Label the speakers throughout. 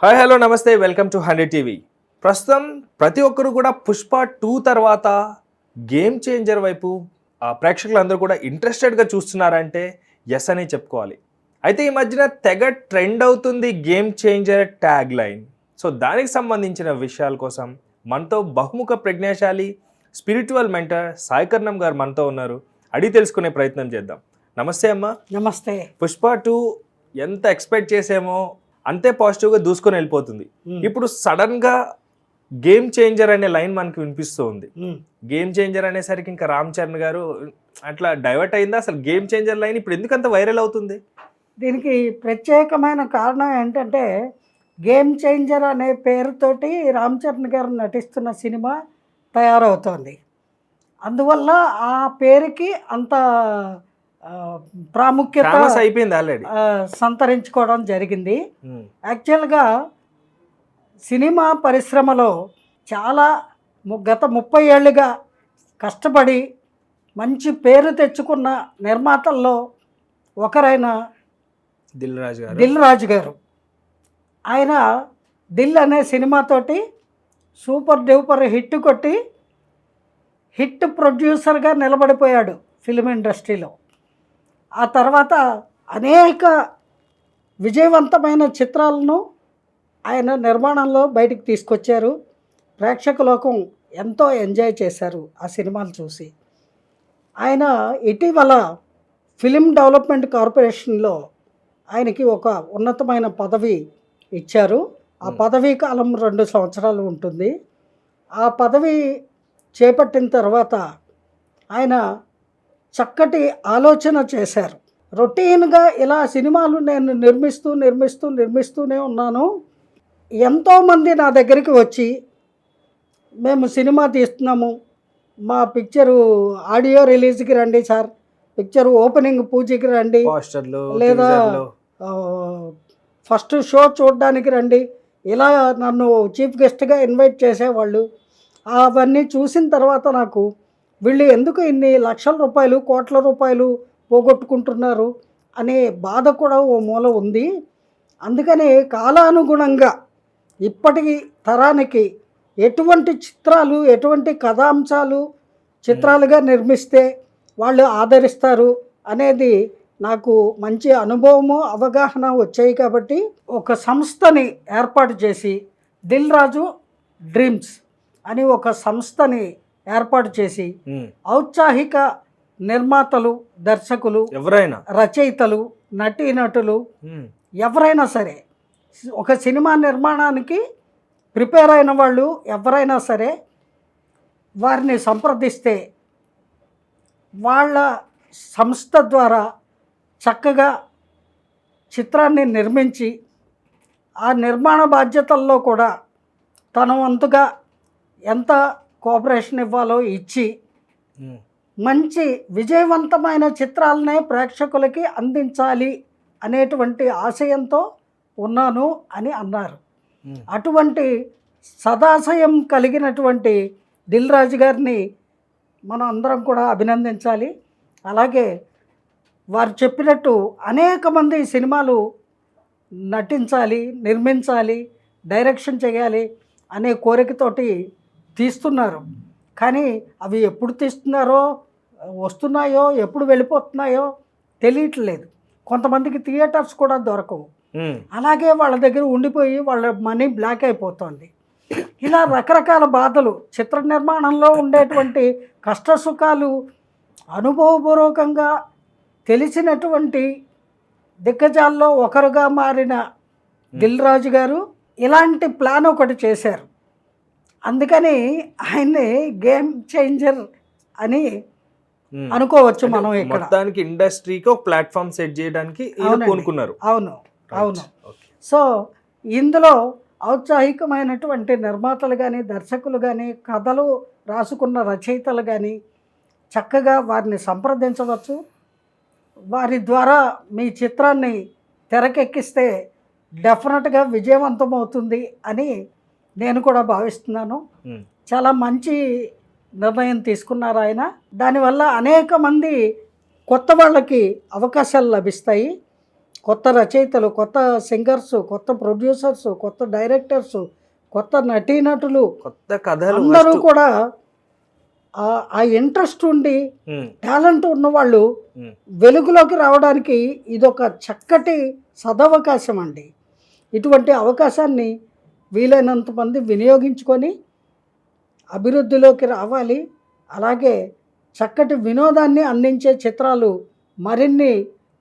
Speaker 1: Hi hello నమస్తే welcome to 100 TV. ప్రస్తుతం ప్రతి ఒక్కరు కూడా పుష్ప 2 తర్వాత గేమ్ చేంజర్ వైపు ప్రేక్షకులందరూ కూడా ఇంట్రెస్టెడ్గా చూస్తున్నారంటే ఎస్ అని చెప్పుకోవాలి. అయితే ఈ మధ్యన తెగ ట్రెండ్ అవుతుంది game changer tag line. So దానికి సంబంధించిన విషయాల కోసం మనతో బహుముఖ ప్రజ్ఞాశాలి స్పిరిచువల్ మెంటర్ సాయికర్ణం గారు మనతో ఉన్నారు. అడిగి తెలుసుకునే ప్రయత్నం చేద్దాం. నమస్తే అమ్మా.
Speaker 2: నమస్తే.
Speaker 1: పుష్ప 2 ఎంత ఎక్స్పెక్ట్ చేసామో అంతే పాజిటివ్గా దూసుకొని వెళ్ళిపోతుంది. ఇప్పుడు సడన్గా గేమ్ చేంజర్ అనే లైన్ మనకు వినిపిస్తూ ఉంది. గేమ్ చేంజర్ అనేసరికి ఇంకా రామ్ చరణ్ గారు అట్లా డైవర్ట్ అయిందా? అసలు గేమ్ చేంజర్ లైన్ ఇప్పుడు ఎందుకంత వైరల్ అవుతుంది?
Speaker 2: దీనికి ప్రత్యేకమైన కారణం ఏంటంటే గేమ్ చేంజర్ అనే పేరుతోటి రామ్ చరణ్ గారు నటిస్తున్న సినిమా తయారవుతోంది. అందువల్ల ఆ పేరుకి అంత ప్రాముఖ్యత
Speaker 1: అయిపోయింది, ఆల్రెడీ
Speaker 2: సంతరించుకోవడం జరిగింది. యాక్చువల్గా సినిమా పరిశ్రమలో చాలా గత 30 ఏళ్ళుగా కష్టపడి మంచి పేరు తెచ్చుకున్న నిర్మాతల్లో ఒకరైన దిల్ రాజు గారు. ఆయన దిల్ అనే సినిమాతోటి సూపర్ డూపర్ హిట్ కొట్టి హిట్ ప్రొడ్యూసర్గా నిలబడిపోయాడు ఫిల్మ్ ఇండస్ట్రీలో. ఆ తర్వాత అనేక విజయవంతమైన చిత్రాలను ఆయన నిర్మాణంలో బయటికి తీసుకొచ్చారు. ప్రేక్షక లోకం ఎంతో ఎంజాయ్ చేశారు ఆ సినిమాలు చూసి. ఆయన ఇటీవల ఫిలిం డెవలప్మెంట్ కార్పొరేషన్లో ఆయనకి ఒక ఉన్నతమైన పదవి ఇచ్చారు. ఆ పదవీ కాలం 2 సంవత్సరాలు ఉంటుంది. ఆ పదవి చేపట్టిన తర్వాత ఆయన చక్కటి ఆలోచన చేశారు. రొటీన్గా ఇలా సినిమాలు నేను నిర్మిస్తూనే ఉన్నాను. ఎంతోమంది నా దగ్గరికి వచ్చి మేము సినిమా తీస్తున్నాము, మా పిక్చరు ఆడియో రిలీజ్కి రండి సార్, పిక్చరు ఓపెనింగ్ పూజకి రండి, లేదా ఫస్ట్ షో చూడడానికి రండి, ఇలా నన్ను చీఫ్ గెస్ట్గా ఇన్వైట్ చేసేవాళ్ళు. అవన్నీ చూసిన తర్వాత నాకు వీళ్ళు ఎందుకు ఇన్ని లక్షల రూపాయలు కోట్ల రూపాయలు పోగొట్టుకుంటున్నారు అనే బాధ కూడా ఓ మూల ఉంది. అందుకని కాలానుగుణంగా ఇప్పటి తరానికి ఎటువంటి చిత్రాలు, ఎటువంటి కథాంశాలు చిత్రాలుగా నిర్మిస్తే వాళ్ళు ఆదరిస్తారు అనేది నాకు మంచి అనుభవము, అవగాహన వచ్చాయి. కాబట్టి ఒక సంస్థని ఏర్పాటు చేసి దిల్ రాజు డ్రీమ్స్ అని ఒక సంస్థని ఏర్పాటు చేసి ఔత్సాహిక నిర్మాతలు, దర్శకులు, ఎవరైనా రచయితలు, నటీనటులు ఎవరైనా సరే ఒక సినిమా నిర్మాణానికి ప్రిపేర్ అయిన వాళ్ళు ఎవరైనా సరే వారిని సంప్రదిస్తే వాళ్ళ సంస్థ ద్వారా చక్కగా చిత్రాన్ని నిర్మించి ఆ నిర్మాణ బాధ్యతల్లో కూడా తన వంతుగా ఎంత కోఆపరేషన్ ఇవ్వాలో ఇచ్చి మంచి విజయవంతమైన చిత్రాలనే ప్రేక్షకులకి అందించాలి అనేటువంటి ఆశయంతో ఉన్నాను అని అన్నారు. అటువంటి సదాశయం కలిగినటువంటి దిల్ రాజు గారిని మనం అందరం కూడా అభినందించాలి. అలాగే వారు చెప్పినట్టు అనేక మంది సినిమాలు నటించాలి, నిర్మించాలి, డైరెక్షన్ చేయాలి అనే కోరికతోటి తీస్తున్నారు. కానీ అవి ఎప్పుడు తీస్తున్నారో, వస్తున్నాయో, ఎప్పుడు వెళ్ళిపోతున్నాయో తెలియట్లేదు. కొంతమందికి థియేటర్స్ కూడా దొరకవు. అలాగే వాళ్ళ దగ్గర ఉండిపోయి వాళ్ళ మనీ బ్లాక్ అయిపోతుంది. ఇలా రకరకాల బాధలు, చిత్ర నిర్మాణంలో ఉండేటువంటి కష్టసుఖాలు అనుభవపూర్వకంగా తెలిసినటువంటి దిగ్గజాల్లో ఒకరుగా మారిన దిల్ రాజు గారు ఇలాంటి ప్లాన్ ఒకటి చేశారు. అందుకని ఆయన్ని గేమ్ చేంజర్ అని అనుకోవచ్చు మనం. ఇక్కడ
Speaker 1: మొత్తానికి ఇండస్ట్రీకి ఒక ప్లాట్ఫామ్ సెట్ చేయడానికి కోరుకున్నారు.
Speaker 2: అవును. సో ఇందులో ఔత్సాహికమైనటువంటి నిర్మాతలు కానీ, దర్శకులు కానీ, కథలు రాసుకున్న రచయితలు కానీ చక్కగా వారిని సంప్రదించవచ్చు. వారి ద్వారా మీ చిత్రాన్ని తెరకెక్కిస్తే డెఫినెట్గా విజయవంతమవుతుంది అని నేను కూడా భావిస్తున్నాను. చాలా మంచి నిర్ణయం తీసుకున్నారు ఆయన. దానివల్ల అనేక మంది కొత్త వాళ్ళకి అవకాశాలు లభిస్తాయి. కొత్త రచయితలు, కొత్త సింగర్స్, కొత్త ప్రొడ్యూసర్స్, కొత్త డైరెక్టర్స్, కొత్త నటీనటులు
Speaker 1: కొత్త కథలు
Speaker 2: అందరూ కూడా ఆ ఇంట్రెస్ట్ ఉండి టాలెంట్ ఉన్నవాళ్ళు వెలుగులోకి రావడానికి ఇదొక చక్కటి సదవకాశం అండి. ఇటువంటి అవకాశాన్ని వీలైనంత మంది వినియోగించుకొని అభివృద్ధిలోకి రావాలి. అలాగే చక్కటి వినోదాన్ని అందించే చిత్రాలు మరిన్ని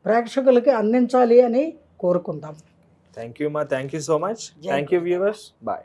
Speaker 2: ప్రేక్షకులకి అందించాలి అని కోరుకుందాం.
Speaker 1: థ్యాంక్ యూ మా, thank you so much. Thank you viewers, bye.